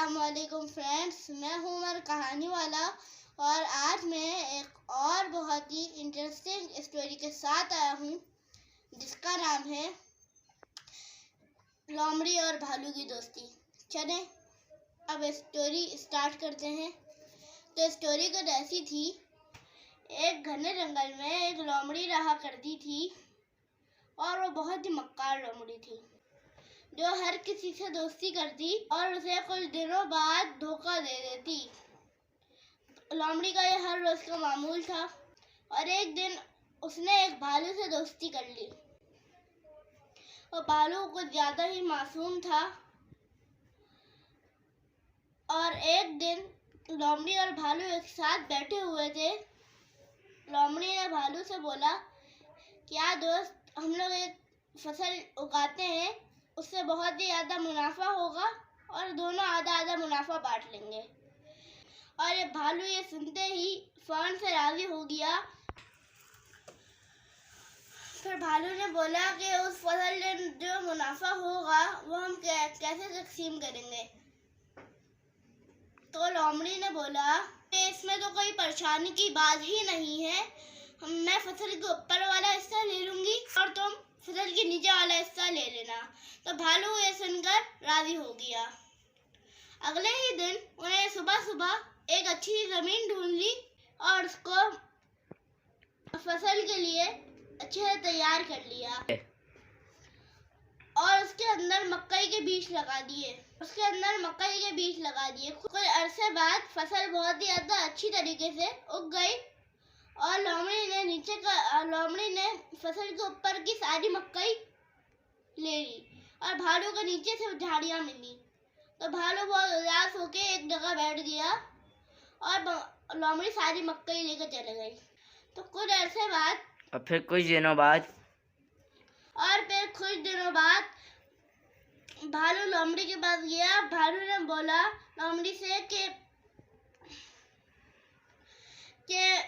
अस्सलामुअलैकुम फ्रेंड्स, मैं हूं उमर कहानी वाला और आज मैं एक और बहुत ही इंटरेस्टिंग स्टोरी के साथ आया हूं जिसका नाम है लोमड़ी और भालू की दोस्ती। चलें अब स्टोरी स्टार्ट करते हैं। तो स्टोरी कुछ ऐसी थी, एक घने जंगल में एक लोमड़ी रहा करती थी और वो बहुत ही मक्कार लोमड़ी थी जो हर किसी से दोस्ती करती और उसे कुछ दिनों बाद धोखा दे देती। लोमड़ी का यह हर रोज का मामूल था और एक दिन उसने एक भालू से दोस्ती कर ली। और भालू कुछ ज्यादा ही मासूम था और एक दिन लोमड़ी और भालू एक साथ बैठे हुए थे। लोमड़ी ने भालू से बोला, क्या दोस्त, हम लोग एक फसल उगाते हैं, उससे बहुत ही ज़्यादा मुनाफा होगा और दोनों आधा आधा मुनाफा बांट लेंगे। और ये भालू ये सुनते ही फौरन से राजी हो गया। फिर भालू ने बोला कि उस फसल में जो मुनाफा होगा वो हम कैसे तकसीम करेंगे। तो लोमड़ी ने बोला कि इसमें तो कोई परेशानी की बात ही नहीं है, मैं फसल के ऊपर वाला हिस्सा ले लूंगी और तुम फसल के नीचे वाला हिस्सा ले लेना। तो भालू ये सुनकर राजी हो गया। अगले ही दिन उन्हें सुबह सुबह एक अच्छी जमीन ढूंढ ली और उसको फसल के लिए अच्छे से तैयार कर लिया और उसके अंदर मकई के बीज लगा दिए। कुछ अरसे बाद फसल बहुत ही ज्यादा अच्छी तरीके से उग गई और लोमड़ी ने फसल के ऊपर की सारी मकई ले ली और भालू को नीचे से झाड़ियां मिली। तो भालू बहुत उदास होके एक जगह बैठ गया और लोमड़ी सारी मकई लेकर चले गई। तो कुछ अरसे बाद और फिर कुछ दिनों बाद भालू लोमड़ी के पास गया। भालू ने बोला लोमड़ी से कि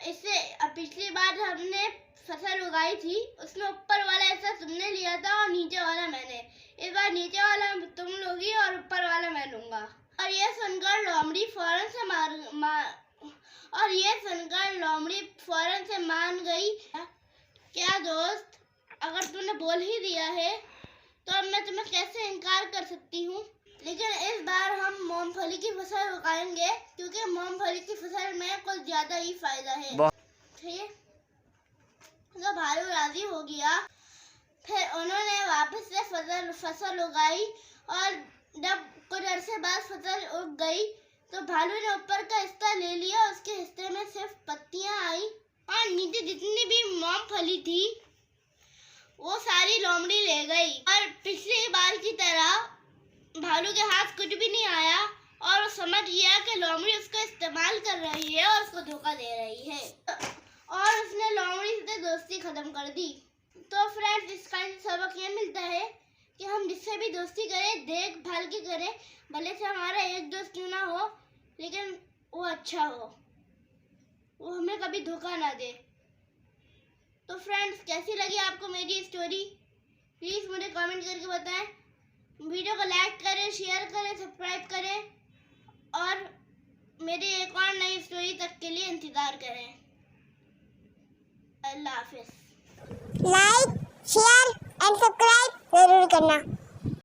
इससे पिछली बार हमने फसल उगाई थी उसमें ऊपर वाला हिस्सा तुमने लिया था और नीचे वाला मैंने, इस बार नीचे वाला तुम लोगी और ऊपर वाला मैं लूंगा। और ये सुनकर लोमड़ी फौरन से मान गई। क्या दोस्त, अगर तुमने बोल ही दिया है तो अब मैं तुम्हें कैसे इनकार कर सकती हूँ। लेकिन इस बार हम मूंगफली की फसल उगाएंगे क्योंकि मूंगफली की फसल में कुछ ज्यादा ही फायदा है। ठीक है, तो भालू राजी हो गया। फिर उन्होंने वापस से फसल उगाई और जब कुछ अरसे बाद फसल उग गई तो भालू ने ऊपर का हिस्सा ले लिया। उसके हिस्से में सिर्फ पत्तियां आई और नीचे जितनी भी मूंगफली थी वो सारी लोमड़ी ले गई। और पिछली बार की तरह भालू के हाथ कुछ भी नहीं आया और वो समझ गया कि लोमड़ी उसको इस्तेमाल कर रही है और उसको धोखा दे रही है और उसने लोमड़ी से दोस्ती खत्म कर दी। तो फ्रेंड्स, इसका सबक ये मिलता है कि हम जिससे भी दोस्ती करें देखभाल के करें, भले से हमारा एक दोस्त क्यों ना हो लेकिन वो अच्छा हो, वो हमें कभी धोखा ना दे। तो फ्रेंड्स, कैसी लगी आपको मेरी स्टोरी, प्लीज़ मुझे कमेंट करके बताएं। वीडियो को लाइक करें, शेयर करें, सब्सक्राइब करें और मेरी एक और नई स्टोरी तक के लिए इंतज़ार करें। अल्लाह हाफिज़। लाइक, शेयर एंड सब्सक्राइब जरूर करना।